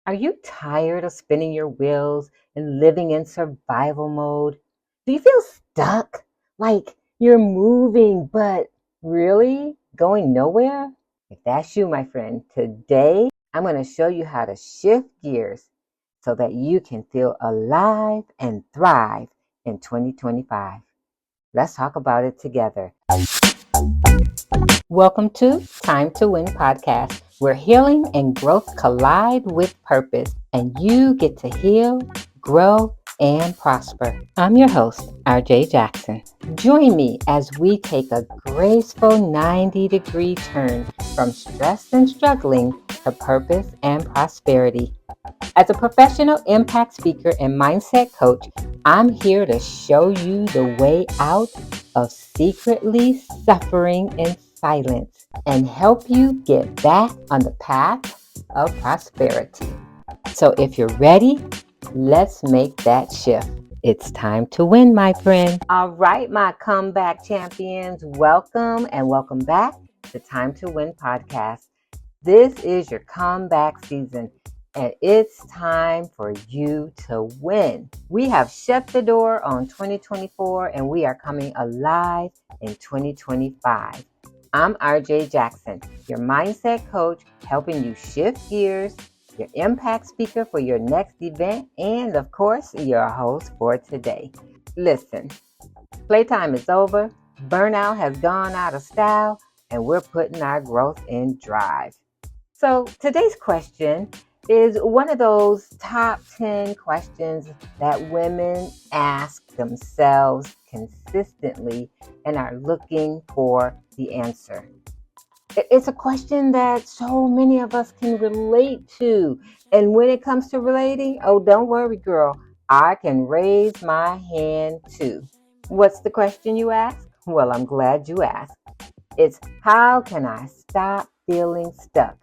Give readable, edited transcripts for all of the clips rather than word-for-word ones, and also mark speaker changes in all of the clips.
Speaker 1: Are you tired of spinning your wheels and living in survival mode? Do you feel stuck? Like you're moving, but really going nowhere? If that's you, my friend, today I'm going to show you how to shift gears so that you can feel alive and thrive in 2025. Let's talk about it together. Welcome to Time to Win podcast, where healing and growth collide with purpose, and you get to heal, grow, and prosper. I'm your host, RJ Jackson. Join me as we take a graceful 90-degree turn from stress and struggling to purpose and prosperity. As a professional impact speaker and mindset coach, I'm here to show you the way out of secretly suffering in silence and help you get back on the path of prosperity. So if you're ready, let's make that shift. It's time to win, my friend. All right, my comeback champions, welcome and welcome back to Time to Win podcast. This is your comeback season, and it's time for you to win. We have shut the door on 2024, and we are coming alive in 2025. I'm RJ Jackson, your mindset coach, helping you shift gears, your impact speaker for your next event, and of course, your host for today. Listen, playtime is over, burnout has gone out of style, and we're putting our growth in drive. So today's question is one of those top 10 questions that women ask themselves consistently and are looking for the answer. It's a question that so many of us can relate to. And when it comes to relating, oh, don't worry, girl. I can raise my hand too. What's the question you ask? Well, I'm glad you asked. It's how can I stop feeling stuck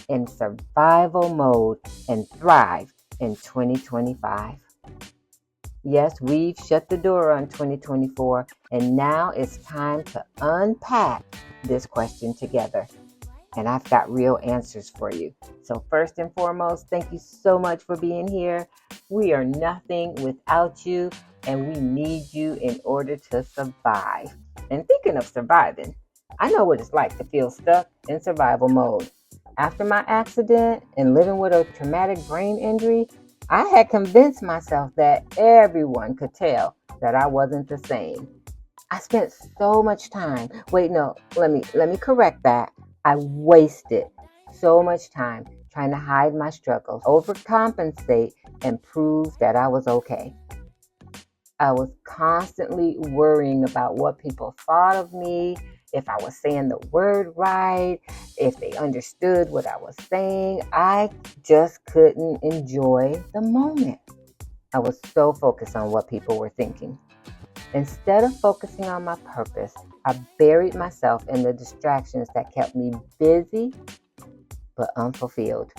Speaker 1: in survival mode and thrive in 2025? Yes, we've shut the door on 2024, and now it's time to unpack this question together. And I've got real answers for you. So first and foremost, thank you so much for being here. We are nothing without you, and we need you in order to survive. And thinking of surviving, I know what it's like to feel stuck in survival mode. After my accident and living with a traumatic brain injury, I had convinced myself that everyone could tell that I wasn't the same. I spent so much time. Let me correct that. I wasted so much time trying to hide my struggles, overcompensate, and prove that I was okay. I was constantly worrying about what people thought of me, if I was saying the word right, if they understood what I was saying. I just couldn't enjoy the moment. I was so focused on what people were thinking. Instead of focusing on my purpose, I buried myself in the distractions that kept me busy but unfulfilled,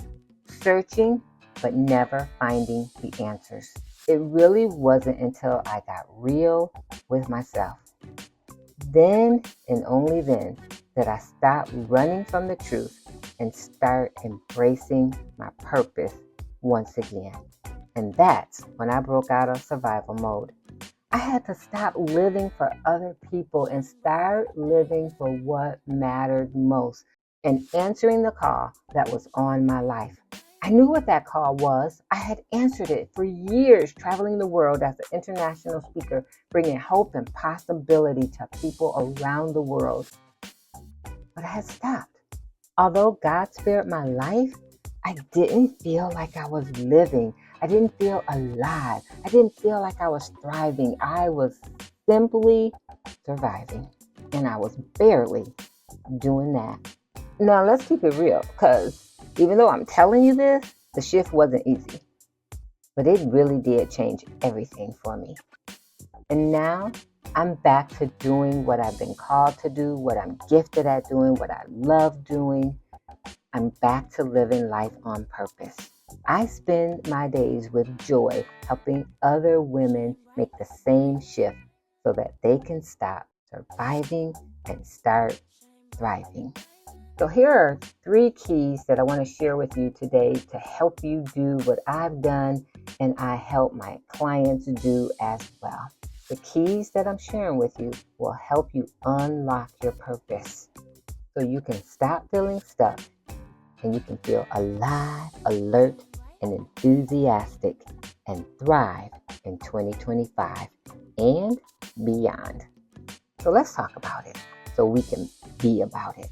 Speaker 1: searching but never finding the answers. It really wasn't until I got real with myself. Then and only then did I stop running from the truth and start embracing my purpose once again. And that's when I broke out of survival mode. I had to stop living for other people and start living for what mattered most and answering the call that was on my life. I knew what that call was. I had answered it for years, traveling the world as an international speaker, bringing hope and possibility to people around the world. But I had stopped. Although God spared my life, I didn't feel like I was living. I didn't feel alive. I didn't feel like I was thriving. I was simply surviving. And I was barely doing that. Now, let's keep it real, because even though I'm telling you this, the shift wasn't easy. But it really did change everything for me. And now I'm back to doing what I've been called to do, what I'm gifted at doing, what I love doing. I'm back to living life on purpose. I spend my days with joy helping other women make the same shift so that they can stop surviving and start thriving. So here are 3 keys that I want to share with you today to help you do what I've done and I help my clients do as well. The keys that I'm sharing with you will help you unlock your purpose so you can stop feeling stuck and you can feel alive, alert, and enthusiastic and thrive in 2025 and beyond. So let's talk about it so we can be about it.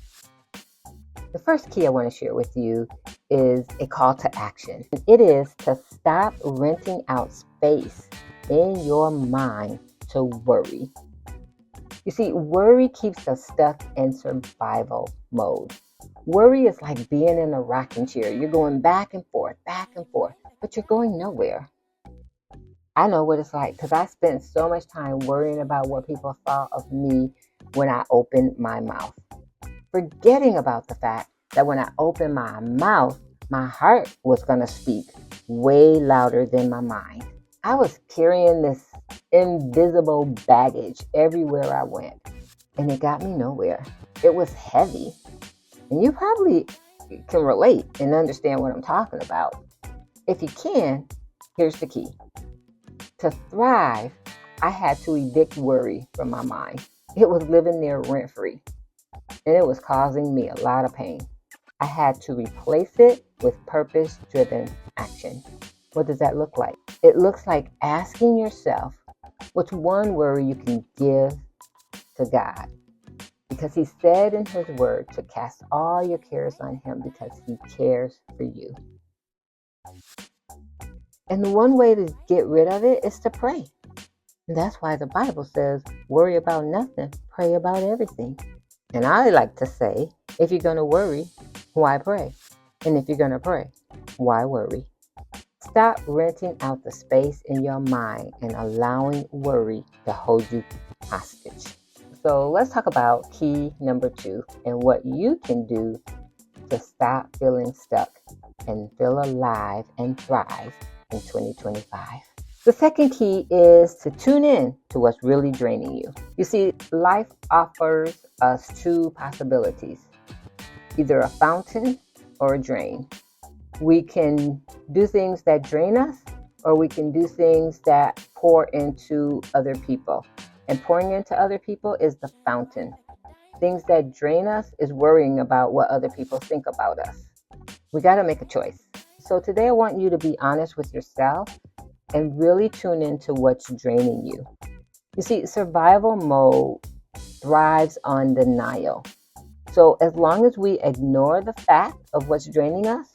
Speaker 1: The first key I want to share with you is a call to action. It is to stop renting out space in your mind to worry. You see, worry keeps us stuck in survival mode. Worry is like being in a rocking chair. You're going back and forth, but you're going nowhere. I know what it's like because I spent so much time worrying about what people thought of me when I opened my mouth, forgetting about the fact that when I opened my mouth, my heart was going to speak way louder than my mind. I was carrying this invisible baggage everywhere I went, and it got me nowhere. It was heavy. And you probably can relate and understand what I'm talking about. If you can, here's the key. To thrive, I had to evict worry from my mind. It was living there rent-free, and it was causing me a lot of pain. I had to replace it with purpose-driven action. What does that look like? It looks like asking yourself what's one worry you can give to God. Because he said in his word to cast all your cares on him because he cares for you. And the one way to get rid of it is to pray. And that's why the Bible says, worry about nothing, pray about everything. And I like to say, if you're going to worry, why pray? And if you're going to pray, why worry? Stop renting out the space in your mind and allowing worry to hold you hostage. So let's talk about key number 2 and what you can do to stop feeling stuck and feel alive and thrive in 2025. The second key is to tune in to what's really draining you. You see, life offers us 2 possibilities, either a fountain or a drain. We can do things that drain us, or we can do things that pour into other people. And pouring into other people is the fountain. Things that drain us is worrying about what other people think about us. We got to make a choice. So today I want you to be honest with yourself and really tune into what's draining you. You see, survival mode thrives on denial. So as long as we ignore the fact of what's draining us,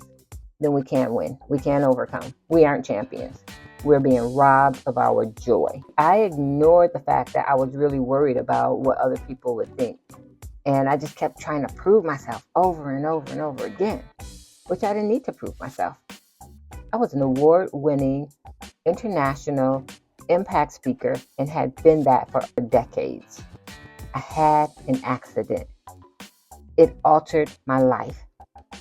Speaker 1: then we can't win. We can't overcome. We aren't champions. We're being robbed of our joy. I ignored the fact that I was really worried about what other people would think. And I just kept trying to prove myself over and over and over again, which I didn't need to prove myself. I was an award-winning international impact speaker and had been that for decades. I had an accident. It altered my life.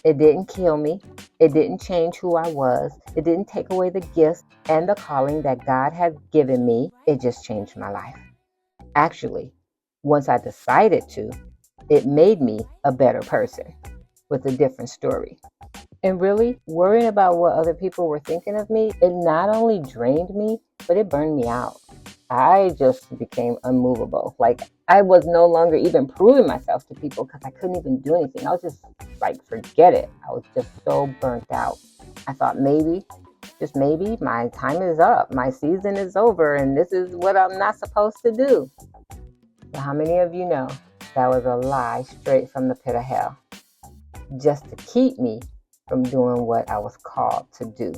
Speaker 1: It didn't kill me. It didn't change who I was. It didn't take away the gifts and the calling that God had given me. It just changed my life. Actually, once I decided to, it made me a better person with a different story. And really, worrying about what other people were thinking of me, it not only drained me, but it burned me out. I just became unmovable. Like, I was no longer even proving myself to people because I couldn't even do anything. I was just like, forget it. I was just so burnt out. I thought maybe, just maybe, my time is up. My season is over and this is what I'm not supposed to do. But how many of you know that was a lie straight from the pit of hell? Just to keep me from doing what I was called to do.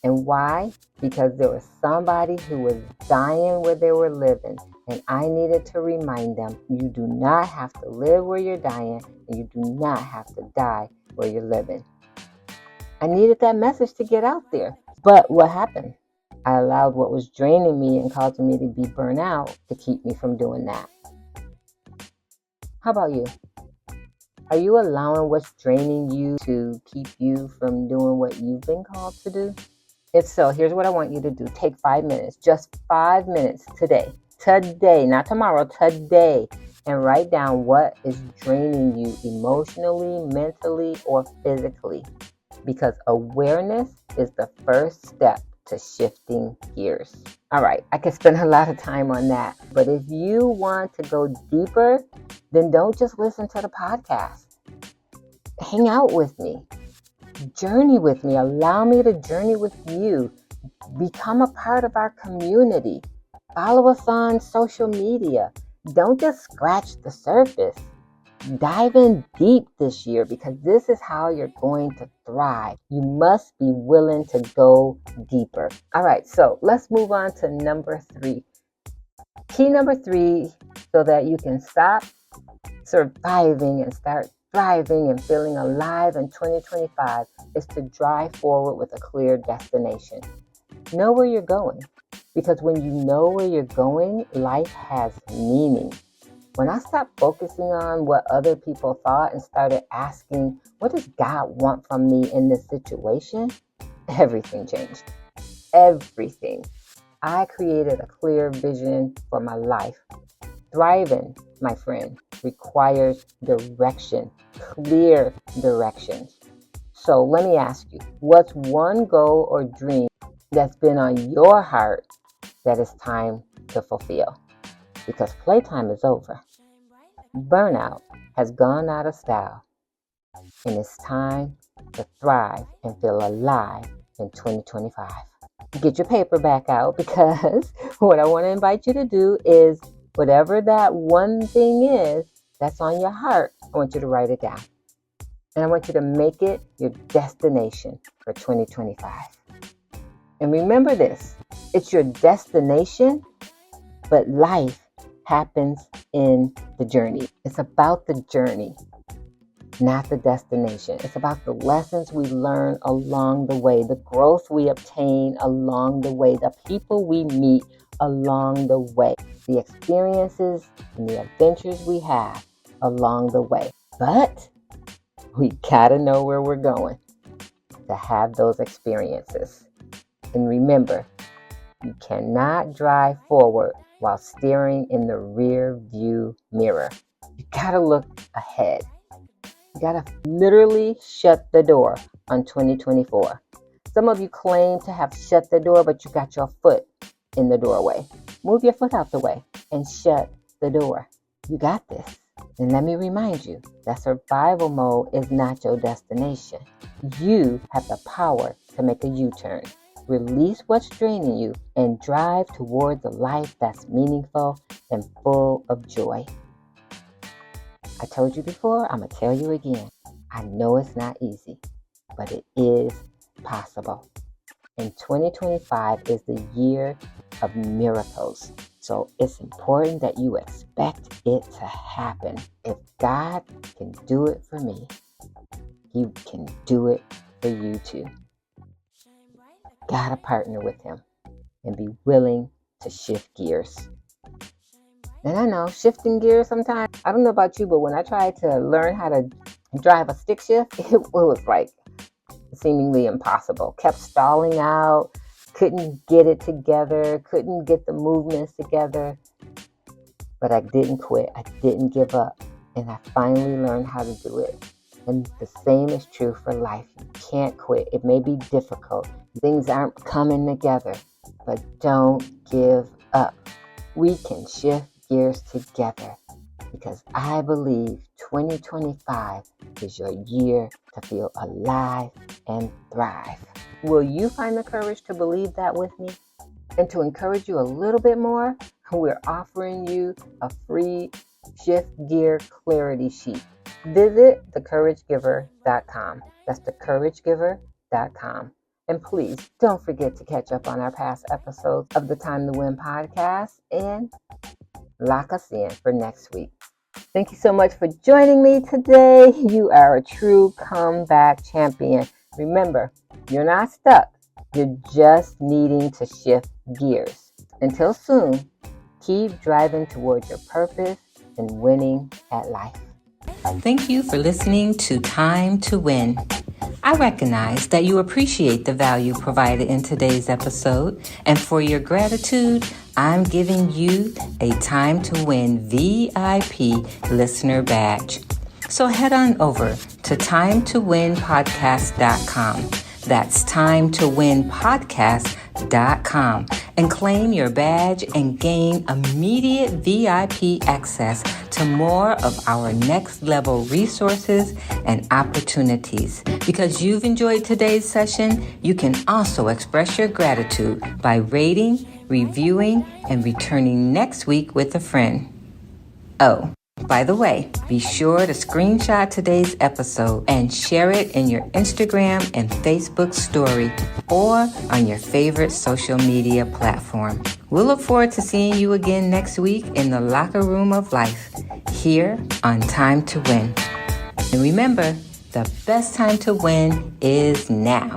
Speaker 1: And why? Because there was somebody who was dying where they were living. And I needed to remind them, you do not have to live where you're dying, and you do not have to die where you're living. I needed that message to get out there. But what happened? I allowed what was draining me and causing me to be burnt out to keep me from doing that. How about you? Are you allowing what's draining you to keep you from doing what you've been called to do? If so, here's what I want you to do. Take 5 minutes, just 5 minutes today, not tomorrow, today. and write down what is draining you emotionally, mentally, or physically, because awareness is the first step to shifting gears. All right, I could spend a lot of time on that, but if you want to go deeper, then don't just listen to the podcast. Hang out with me. Journey with me. Allow me to journey with you. Become a part of our community. Follow us on social media. Don't just scratch the surface. Dive in deep this year, because this is how you're going to thrive. You must be willing to go deeper. All right, so let's move on to number 3. Key number 3, so that you can stop surviving and start thriving and feeling alive in 2025, is to drive forward with a clear destination. Know where you're going, because when you know where you're going, life has meaning. When I stopped focusing on what other people thought and started asking, what does God want from me in this situation? Everything changed. Everything. I created a clear vision for my life. Thriving, my friend, requires direction, clear directions. So let me ask you, what's one goal or dream that's been on your heart that it's time to fulfill? Because playtime is over. Burnout has gone out of style, and it's time to thrive and feel alive in 2025. Get your paper back out, because what I want to invite you to do is, whatever that one thing is that's on your heart, I want you to write it down. And I want you to make it your destination for 2025. And remember this, it's your destination, but life happens in the journey. It's about the journey, not the destination. It's about the lessons we learn along the way, the growth we obtain along the way, the people we meet along the way, the experiences and the adventures we have along the way. But we gotta know where we're going to have those experiences. And remember, you cannot drive forward while staring in the rear view mirror. You gotta look ahead. You gotta literally shut the door on 2024. Some of you claim to have shut the door, but you got your foot in the doorway. Move your foot out the way and shut the door. You got this. And let me remind you that survival mode is not your destination. You have the power to make a U-turn. Release what's draining you and drive towards a life that's meaningful and full of joy. I told you before, I'm going to tell you again. I know it's not easy, but it is possible. And 2025 is the year of miracles. So it's important that you expect it to happen. If God can do it for me, He can do it for you too. Gotta partner with Him and be willing to shift gears. And I know shifting gears sometimes, I don't know about you, but when I tried to learn how to drive a stick shift, it was like seemingly impossible. Kept stalling out, couldn't get it together, couldn't get the movements together. But I didn't quit. I didn't give up. And I finally learned how to do it. And the same is true for life. You can't quit. It may be difficult. Things aren't coming together. But don't give up. We can shift gears together, because I believe 2025 is your year to feel alive and thrive. Will you find the courage to believe that with me? And to encourage you a little bit more, we're offering you a free shift gear clarity sheet. Visit thecouragegiver.com. That's thecouragegiver.com. And please don't forget to catch up on our past episodes of the Time to Win podcast and lock us in for next week. Thank you so much for joining me today. You are a true comeback champion. Remember, you're not stuck. You're just needing to shift gears. Until soon, keep driving towards your purpose and winning at life. Thank you for listening to Time to Win. I recognize that you appreciate the value provided in today's episode, and for your gratitude, I'm giving you a Time to Win VIP listener badge. So head on over to timetowinpodcast.com. That's timetowinpodcast.com and claim your badge and gain immediate VIP access to more of our next level resources and opportunities. Because you've enjoyed today's session, you can also express your gratitude by rating, reviewing, and returning next week with a friend. Oh, by the way, be sure to screenshot today's episode and share it in your Instagram and Facebook story or on your favorite social media platform. We'll look forward to seeing you again next week in the locker room of life here on Time to Win. And remember, the best time to win is now.